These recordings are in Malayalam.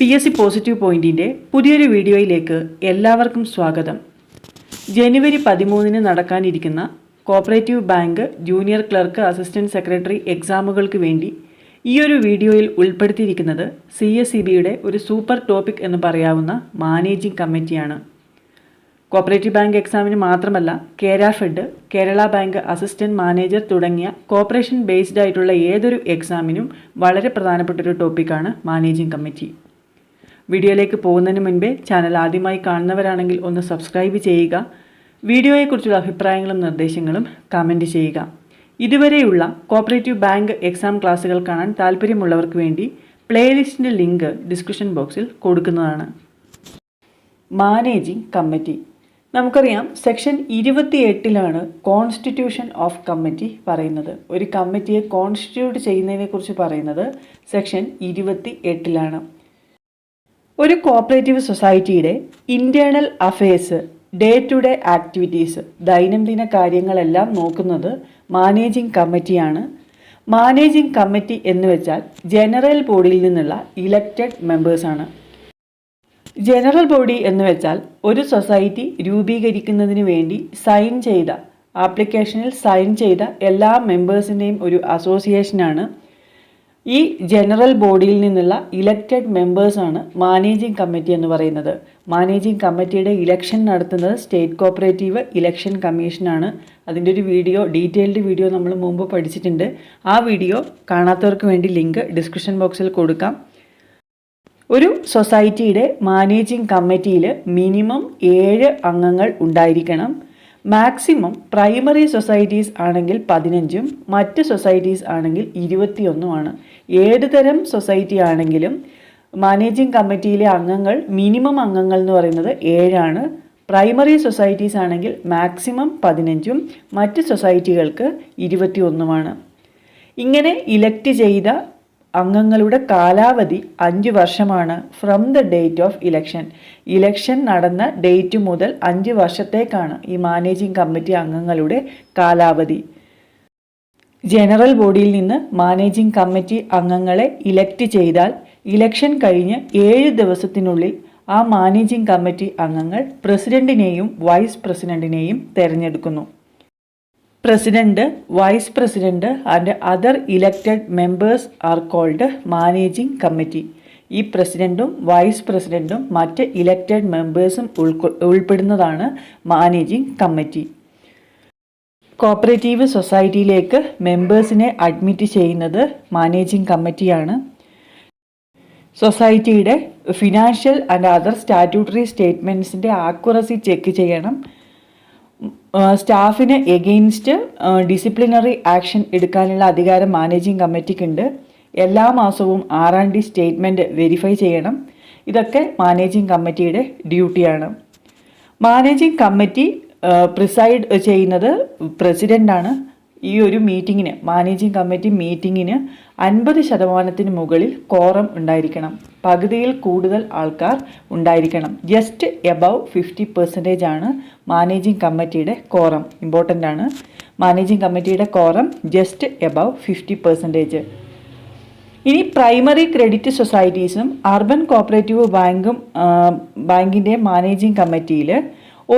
PSC പോസിറ്റീവ് പോയിന്റിൻ്റെ പുതിയൊരു വീഡിയോയിലേക്ക് എല്ലാവർക്കും സ്വാഗതം. ജനുവരി 13 നടക്കാനിരിക്കുന്ന cooperative bank junior clerk assistant secretary എക്സാമുകൾക്ക് വേണ്ടി ഈ ഒരു വീഡിയോയിൽ ഉൾപ്പെടുത്തിയിരിക്കുന്നത് CSEBയുടെ ഒരു സൂപ്പർ ടോപ്പിക് എന്ന് പറയാവുന്ന മാനേജിംഗ് കമ്മിറ്റിയാണ്. കോപ്പറേറ്റീവ് ബാങ്ക് എക്സാമിന് മാത്രമല്ല Kerafed, Kerala bank assistant manager തുടങ്ങിയ കോർപ്പറേഷൻ ബേസ്ഡ് ആയിട്ടുള്ള ഏതൊരു എക്സാമിനും വളരെ പ്രധാനപ്പെട്ടൊരു ടോപ്പിക്കാണ് മാനേജിംഗ് കമ്മിറ്റി. വീഡിയോയിലേക്ക് പോകുന്നതിന് മുൻപേ ചാനൽ ആദ്യമായി കാണുന്നവരാണെങ്കിൽ ഒന്ന് സബ്സ്ക്രൈബ് ചെയ്യുക. വീഡിയോയെക്കുറിച്ചുള്ള അഭിപ്രായങ്ങളും നിർദ്ദേശങ്ങളും കമൻറ്റ് ചെയ്യുക. ഇതുവരെയുള്ള കോപ്പറേറ്റീവ് ബാങ്ക് എക്സാം ക്ലാസ്സുകൾ കാണാൻ താല്പര്യമുള്ളവർക്ക് വേണ്ടി പ്ലേലിസ്റ്റിൻ്റെ ലിങ്ക് ഡിസ്ക്രിപ്ഷൻ ബോക്സിൽ കൊടുക്കുന്നതാണ്. മാനേജിംഗ് കമ്മിറ്റി നമുക്കറിയാം, സെക്ഷൻ 28 കോൺസ്റ്റിറ്റ്യൂഷൻ ഓഫ് കമ്മിറ്റി പറയുന്നത്. ഒരു കമ്മിറ്റിയെ കോൺസ്റ്റിറ്റ്യൂട്ട് ചെയ്യുന്നതിനെക്കുറിച്ച് പറയുന്നത് സെക്ഷൻ 28. ഒരു കോപ്പറേറ്റീവ് സൊസൈറ്റിയുടെ internal affairs, day to day activities, ദൈനംദിന കാര്യങ്ങളെല്ലാം നോക്കുന്നത് മാനേജിംഗ് കമ്മിറ്റിയാണ്. മാനേജിംഗ് കമ്മിറ്റി എന്ന് വെച്ചാൽ ജനറൽ ബോഡിയിൽ നിന്നുള്ള ഇലക്റ്റഡ് മെമ്പേഴ്സാണ്. ജനറൽ ബോഡി എന്ന് വെച്ചാൽ ഒരു സൊസൈറ്റി രൂപീകരിക്കുന്നതിന് വേണ്ടി ആപ്ലിക്കേഷനിൽ സൈൻ ചെയ്ത എല്ലാ മെമ്പേഴ്സിൻ്റെയും ഒരു അസോസിയേഷനാണ്. ഈ ജനറൽ ബോഡിയിൽ നിന്നുള്ള ഇലക്റ്റഡ് മെമ്പേഴ്സാണ് മാനേജിംഗ് കമ്മിറ്റി എന്ന് പറയുന്നത്. മാനേജിംഗ് കമ്മിറ്റിയുടെ ഇലക്ഷൻ നടത്തുന്നത് സ്റ്റേറ്റ് കോപ്പറേറ്റീവ് ഇലക്ഷൻ കമ്മീഷനാണ്. അതിൻ്റെ ഒരു ഡീറ്റെയിൽഡ് വീഡിയോ നമ്മൾ മുമ്പ് പഠിച്ചിട്ടുണ്ട്. ആ വീഡിയോ കാണാത്തവർക്ക് വേണ്ടി ലിങ്ക് ഡിസ്ക്രിപ്ഷൻ ബോക്സിൽ കൊടുക്കാം. ഒരു സൊസൈറ്റിയുടെ മാനേജിംഗ് കമ്മിറ്റിയിൽ മിനിമം 7 അംഗങ്ങൾ ഉണ്ടായിരിക്കണം. മാക്സിമം പ്രൈമറി സൊസൈറ്റീസ് ആണെങ്കിൽ 15, മറ്റ് സൊസൈറ്റീസ് ആണെങ്കിൽ 21. ഏത് തരം സൊസൈറ്റി ആണെങ്കിലും മാനേജിംഗ് കമ്മിറ്റിയിലെ അംഗങ്ങൾ, മിനിമം അംഗങ്ങൾ എന്ന് പറയുന്നത് 7. പ്രൈമറി സൊസൈറ്റീസ് ആണെങ്കിൽ മാക്സിമം 15, മറ്റ് സൊസൈറ്റികൾക്ക് 21. ഇങ്ങനെ ഇലക്ട് ചെയ്ത അംഗങ്ങളുടെ കാലാവധി 5 വർഷമാണ്. From the date of election നടന്ന ഡേറ്റ് മുതൽ 5 വർഷത്തേക്കാണ് ഈ മാനേജിംഗ് കമ്മിറ്റി അംഗങ്ങളുടെ കാലാവധി. ജനറൽ ബോഡിയിൽ നിന്ന് മാനേജിംഗ് കമ്മിറ്റി അംഗങ്ങളെ ഇലക്ട് ചെയ്താൽ ഇലക്ഷൻ കഴിഞ്ഞ് 7 ദിവസത്തിനുള്ളിൽ ആ മാനേജിംഗ് കമ്മിറ്റി അംഗങ്ങൾ പ്രസിഡന്റിനെയും വൈസ് പ്രസിഡന്റിനെയും തിരഞ്ഞെടുക്കുന്നു. President, vice president and other elected members are called managing committee. ഈ പ്രസിഡന്റും വൈസ് പ്രസിഡന്റും മറ്റ് ഇലക്റ്റഡ് മെമ്പേഴ്സും ഉൾപ്പെടുന്നതാണ് മാനേജിംഗ് കമ്മിറ്റി. കോപ്പറേറ്റീവ് സൊസൈറ്റിയിലേക്ക് മെമ്പേഴ്സിനെ അഡ്മിറ്റ് ചെയ്യുന്നത് മാനേജിംഗ് കമ്മിറ്റിയാണ്. സൊസൈറ്റിയുടെ ഫിനാൻഷ്യൽ ആൻഡ് അതർ സ്റ്റാറ്റ്യൂട്ടറി സ്റ്റേറ്റ്മെൻറ്റ്സിൻ്റെ ആക്യുറസി ചെക്ക് ചെയ്യണം. സ്റ്റാഫിന് എഗെയിൻസ്റ്റ് ഡിസിപ്ലിനറി ആക്ഷൻ എടുക്കാനുള്ള അധികാരം മാനേജിംഗ് കമ്മിറ്റിക്കുണ്ട്. എല്ലാ മാസവും R&D സ്റ്റേറ്റ്മെൻറ്റ് വെരിഫൈ ചെയ്യണം. ഇതൊക്കെ മാനേജിംഗ് കമ്മിറ്റിയുടെ ഡ്യൂട്ടിയാണ്. മാനേജിംഗ് കമ്മിറ്റി പ്രിസൈഡ് ചെയ്യുന്നത് പ്രസിഡൻ്റാണ്. ഈ ഒരു മീറ്റിങ്ങിന്, മാനേജിംഗ് കമ്മിറ്റി മീറ്റിങ്ങിന് 50% മുകളിൽ കോറം ഉണ്ടായിരിക്കണം. പകുതിയിൽ കൂടുതൽ ആൾക്കാർ ഉണ്ടായിരിക്കണം. ജസ്റ്റ് എബവ് 50% ആണ് മാനേജിംഗ് കമ്മിറ്റിയുടെ കോറം. ഇമ്പോർട്ടൻ്റ് ആണ്. മാനേജിംഗ് കമ്മിറ്റിയുടെ കോറം ജസ്റ്റ് എബവ് 50%. ഇനി പ്രൈമറി ക്രെഡിറ്റ് സൊസൈറ്റീസും അർബൻ കോപ്പറേറ്റീവ് ബാങ്കിൻ്റെ മാനേജിംഗ് കമ്മിറ്റിയിൽ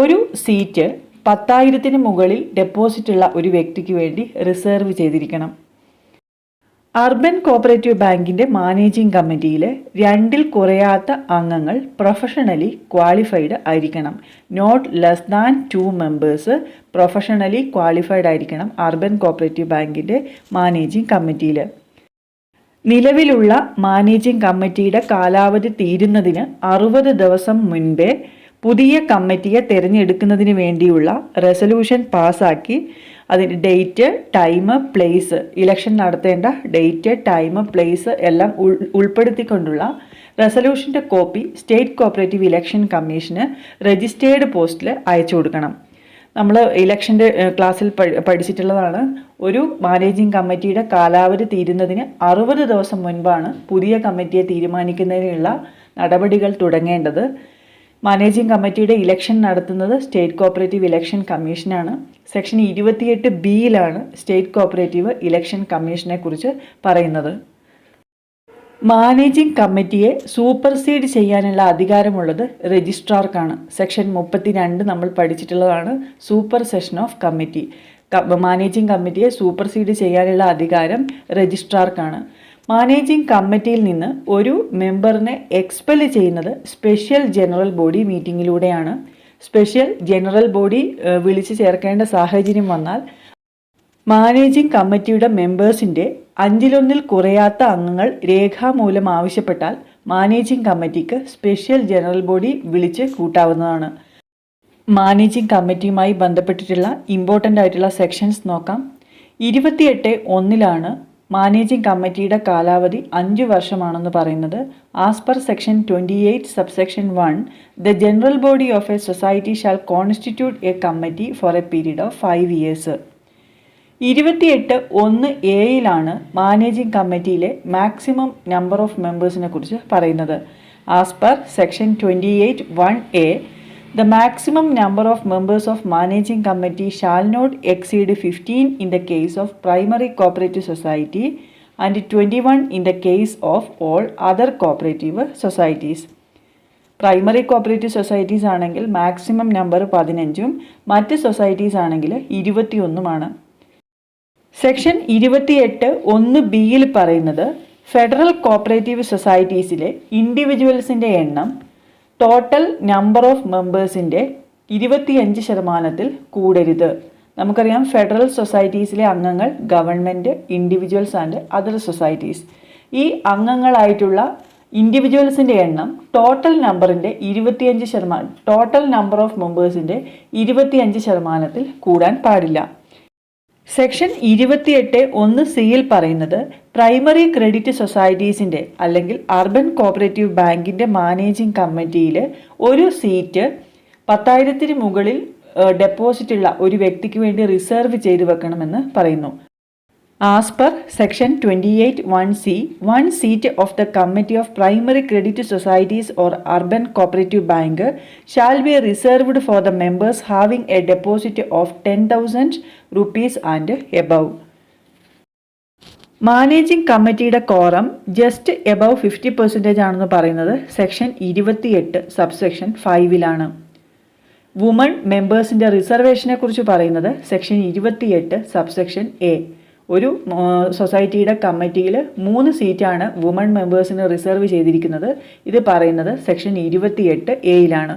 ഒരു സീറ്റ് 10,000 മുകളിൽ ഡെപ്പോസിറ്റ് ഉള്ള ഒരു വ്യക്തിക്ക് വേണ്ടി റിസർവ് ചെയ്തിരിക്കണം. അർബൻ കോപ്പറേറ്റീവ് ബാങ്കിൻ്റെ മാനേജിംഗ് കമ്മിറ്റിയിൽ 2ൽ കുറയാത്ത അംഗങ്ങൾ പ്രൊഫഷണലി ക്വാളിഫൈഡ് ആയിരിക്കണം. Not less than 2 members professionally qualified ആയിരിക്കണം അർബൻ കോപ്പറേറ്റീവ് ബാങ്കിൻ്റെ മാനേജിംഗ് കമ്മിറ്റിയിൽ. നിലവിലുള്ള മാനേജിംഗ് കമ്മിറ്റിയുടെ കാലാവധി തീരുന്നതിന് 60 ദിവസം മുൻപേ പുതിയ കമ്മിറ്റിയെ തിരഞ്ഞെടുക്കുന്നതിന് വേണ്ടിയുള്ള റെസൊല്യൂഷൻ പാസ്സാക്കി അതിൻ്റെ ഡേറ്റ്, ടൈം, പ്ലേസ്, ഇലക്ഷൻ നടത്തേണ്ട ഡേറ്റ്, ടൈം, പ്ലേസ് എല്ലാം ഉൾപ്പെടുത്തിക്കൊണ്ടുള്ള റെസൊല്യൂഷൻ്റെ കോപ്പി സ്റ്റേറ്റ് കോപ്പറേറ്റീവ് ഇലക്ഷൻ കമ്മീഷന് രജിസ്റ്റേർഡ് പോസ്റ്റിൽ അയച്ചു കൊടുക്കണം. നമ്മൾ ഇലക്ഷൻ്റെ ക്ലാസ്സിൽ പഠിച്ചിട്ടുള്ളതാണ്. ഒരു മാനേജിംഗ് കമ്മിറ്റിയുടെ കാലാവധി തീരുന്നതിന് 60 ദിവസം മുൻപാണ് പുതിയ കമ്മിറ്റിയെ തീരുമാനിക്കുന്നതിനുള്ള നടപടികൾ തുടങ്ങേണ്ടത്. മാനേജിംഗ് കമ്മിറ്റിയുടെ ഇലക്ഷൻ നടത്തുന്നത് സ്റ്റേറ്റ് കോപ്പറേറ്റീവ് ഇലക്ഷൻ കമ്മീഷനാണ്. Section 28B state cooperative election കമ്മീഷനെ കുറിച്ച് പറയുന്നത്. മാനേജിംഗ് കമ്മിറ്റിയെ സൂപ്പർസീഡ് ചെയ്യാനുള്ള അധികാരമുള്ളത് രജിസ്ട്രാർക്കാണ്. സെക്ഷൻ 32 നമ്മൾ പഠിച്ചിട്ടുള്ളതാണ്. Supersession of committee. Managing കമ്മിറ്റിയെ സൂപ്പർസീഡ് ചെയ്യാനുള്ള അധികാരം രജിസ്ട്രാർക്കാണ്. മാനേജിംഗ് കമ്മിറ്റിയിൽ നിന്ന് ഒരു മെമ്പറിനെ എക്സ്പെൽ ചെയ്യുന്നത് സ്പെഷ്യൽ ജനറൽ ബോഡി മീറ്റിങ്ങിലൂടെയാണ്. സ്പെഷ്യൽ ജനറൽ ബോഡി വിളിച്ചു ചേർക്കേണ്ട സാഹചര്യം വന്നാൽ മാനേജിംഗ് കമ്മിറ്റിയുടെ മെമ്പേഴ്സിൻ്റെ 1/5 കുറയാത്ത അംഗങ്ങൾ രേഖാമൂലം ആവശ്യപ്പെട്ടാൽ മാനേജിംഗ് കമ്മിറ്റിക്ക് സ്പെഷ്യൽ ജനറൽ ബോഡി വിളിച്ച് കൂട്ടാവുന്നതാണ്. മാനേജിംഗ് കമ്മിറ്റിയുമായി ബന്ധപ്പെട്ടിട്ടുള്ള ഇമ്പോർട്ടൻ്റ് ആയിട്ടുള്ള സെക്ഷൻസ് നോക്കാം. 28(1) മാനേജിംഗ് കമ്മിറ്റിയുടെ കാലാവധി 5 വർഷമാണെന്ന് പറയുന്നത്. As per section 28 subsection 1 the general body of a society shall constitute a committee for a period of 5 years. 28(1)(a) managing കമ്മിറ്റിയിലെ മാക്സിമം നമ്പർ ഓഫ് മെമ്പേഴ്സിനെ കുറിച്ച് പറയുന്നത്. As per section 28(1)(a the maximum number of members of managing committee shall not exceed 15 in the case of primary cooperative society and 21 in the case of all other cooperative societies. Primary cooperative societies ആണെങ്കിൽ മാക്സിമം നമ്പർ 15ഉം മറ്റ് സൊസൈറ്റീസ് ആണെങ്കിൽ 21ഉമാണ്. സെക്ഷൻ 28(1)(b) പറയുന്നത് ഫെഡറൽ കോപ്പറേറ്റീവ് സൊസൈറ്റീസിലെ ഇൻഡിവിജ്വൽസിൻ്റെ എണ്ണം ടോട്ടൽ നമ്പർ ഓഫ് മെമ്പേഴ്സിൻ്റെ 25% കൂടരുത്. നമുക്കറിയാം ഫെഡറൽ സൊസൈറ്റീസിലെ അംഗങ്ങൾ government, individuals and other societies. ഈ അംഗങ്ങളായിട്ടുള്ള ഇൻഡിവിജ്വൽസിൻ്റെ എണ്ണം ടോട്ടൽ നമ്പറിൻ്റെ 25%, ടോട്ടൽ നമ്പർ ഓഫ് മെമ്പേഴ്സിൻ്റെ 25% കൂടാൻ പാടില്ല. സെക്ഷൻ 28(1)(c) പറയുന്നത് പ്രൈമറി ക്രെഡിറ്റ് സൊസൈറ്റീസിൻ്റെ അല്ലെങ്കിൽ അർബൻ കോപ്പറേറ്റീവ് ബാങ്കിൻ്റെ മാനേജിംഗ് കമ്മിറ്റിയിൽ ഒരു സീറ്റ് 10,000 മുകളിൽ ഡെപ്പോസിറ്റ് ഉള്ള ഒരു വ്യക്തിക്ക് വേണ്ടി റിസർവ് ചെയ്തു വെക്കണമെന്ന് പറയുന്നു. As per section 28(1)(c) 1 seat of the committee of primary credit societies or urban cooperative bank shall be reserved for the members having a deposit of 10,000 rupees and above. Managing കമ്മിറ്റിയുടെ കോറം ജസ്റ്റ് എബവ് 50% ആണെന്ന് പറയുന്നത് സെക്ഷൻ 28 സബ്സെക്ഷൻ 5 വുമൺ മെമ്പേഴ്സിൻ്റെ റിസർവേഷനെ കുറിച്ച് പറയുന്നത് സെക്ഷൻ 28 സബ്സെക്ഷൻ എ. ഒരു സൊസൈറ്റിയുടെ കമ്മിറ്റിയിൽ 3 സീറ്റാണ് വുമൺ മെമ്പേഴ്സിന് റിസർവ് ചെയ്തിരിക്കുന്നത്. ഇത് പറയുന്നത് section 28(a)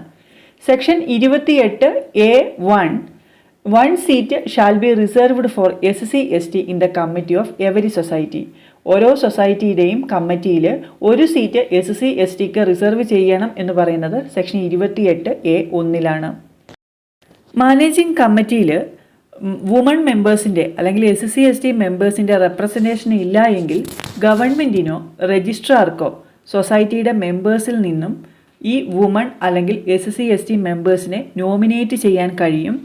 section 28(a)(1) 1 seat shall be reserved for SC/ST in the committee of every society. ഓരോ സൊസൈറ്റിയുടെയും കമ്മിറ്റിയിൽ ഒരു സീറ്റ് SC/STക്ക് റിസർവ് ചെയ്യണം എന്ന് പറയുന്നത് സെക്ഷൻ 28(a)(1) മാനേജിംഗ് കമ്മിറ്റിയിൽ വുമൺ മെമ്പേഴ്സിൻ്റെ അല്ലെങ്കിൽ SC/ST മെമ്പേഴ്സിൻ്റെ റെപ്രസെൻറ്റേഷൻ ഇല്ല എങ്കിൽ ഗവൺമെൻറ്റിനോ രജിസ്ട്രാർക്കോ സൊസൈറ്റിയുടെ മെമ്പേഴ്സിൽ നിന്നും ഈ വുമൺ അല്ലെങ്കിൽ SC/ST മെമ്പേഴ്സിനെ നോമിനേറ്റ് ചെയ്യാൻ കഴിയും.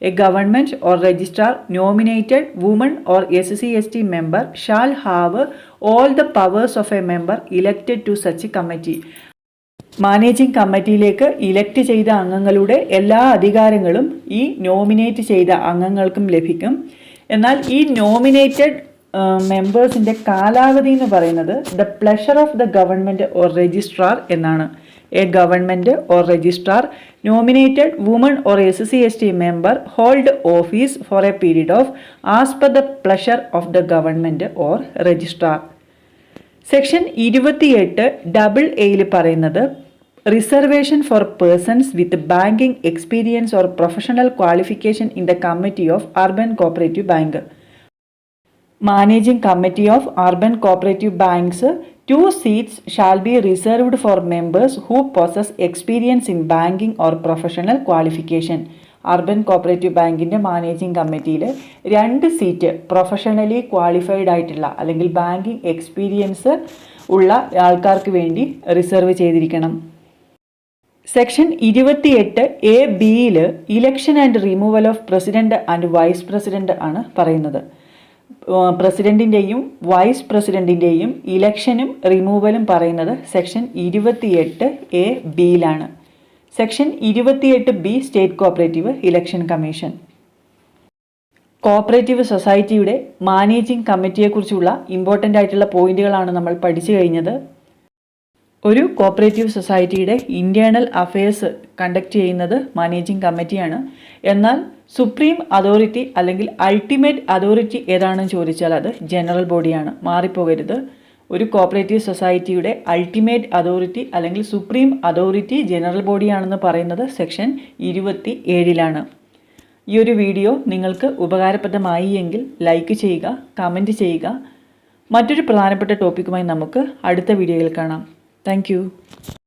A government or registrar nominated woman or SC/ST member shall have all the powers of a member elected to such committee. Managing കമ്മിറ്റിയിലേക്ക് ഇലക്ട് ചെയ്ത അംഗങ്ങളുടെ എല്ലാ അധികാരങ്ങളും ഈ നോമിനേറ്റ് ചെയ്ത അംഗങ്ങൾക്കും ലഭിക്കും. എന്നാൽ ഈ നോമിനേറ്റഡ് മെമ്പേഴ്സിൻ്റെ കാലാവധി എന്ന് പറയുന്നത് the pleasure of the government or registrar എന്നാണ്. A government or registrar nominated woman or SC/ST member hold office for a period of as per the pleasure of the government or registrar. Section 28(a) പറയുന്നത് reservation for persons with banking experience or professional qualification in the committee of urban cooperative bank. Managing committee of urban cooperative banks 2 seats shall be reserved for members who possess experience in banking or professional qualification. Urban cooperative ബാങ്കിൻ്റെ മാനേജിംഗ് കമ്മിറ്റിയിൽ 2 സീറ്റ് പ്രൊഫഷണലി ക്വാളിഫൈഡ് ആയിട്ടുള്ള അല്ലെങ്കിൽ ബാങ്കിങ് എക്സ്പീരിയൻസ് ഉള്ള ആൾക്കാർക്ക് വേണ്ടി റിസർവ് ചെയ്തിരിക്കണം. Section 28(a)(b) election and removal of president and vice president ആണ് പറയുന്നത്. പ്രസിഡന്റിൻ്റെയും വൈസ് പ്രസിഡന്റിൻ്റെയും ഇലക്ഷനും റിമൂവലും പറയുന്നത് section 28(a)(b) section 28(b) state cooperative election commission. Cooperative സൊസൈറ്റിയുടെ മാനേജിംഗ് കമ്മിറ്റിയെക്കുറിച്ചുള്ള ഇമ്പോർട്ടൻ്റ് ആയിട്ടുള്ള പോയിന്റുകളാണ് നമ്മൾ പഠിച്ചു കഴിഞ്ഞത്. ഒരു കോഓപ്പറേറ്റീവ് സൊസൈറ്റിയുടെ ഇൻറ്റേർണൽ അഫയേഴ്സ് കണ്ടക്ട് ചെയ്യുന്നത് മാനേജിംഗ് കമ്മിറ്റിയാണ്. എന്നാൽ സുപ്രീം അതോറിറ്റി അല്ലെങ്കിൽ അൾട്ടിമേറ്റ് അതോറിറ്റി ഏതാണെന്ന് ചോദിച്ചാൽ അത് ജനറൽ ബോഡിയാണ്. മാറിപ്പോകരുത്. ഒരു കോഓപ്പറേറ്റീവ് സൊസൈറ്റിയുടെ അൾട്ടിമേറ്റ് അതോറിറ്റി അല്ലെങ്കിൽ സുപ്രീം അതോറിറ്റി ജനറൽ ബോഡിയാണെന്ന് പറയുന്നത് സെക്ഷൻ 27 ഈ ഒരു വീഡിയോ നിങ്ങൾക്ക് ഉപകാരപ്രദമായി എങ്കിൽ ലൈക്ക് ചെയ്യുക, കമൻറ്റ് ചെയ്യുക. മറ്റൊരു പ്രധാനപ്പെട്ട ടോപ്പിക്കുമായി നമുക്ക് അടുത്ത വീഡിയോയിൽ കാണാം. താങ്ക്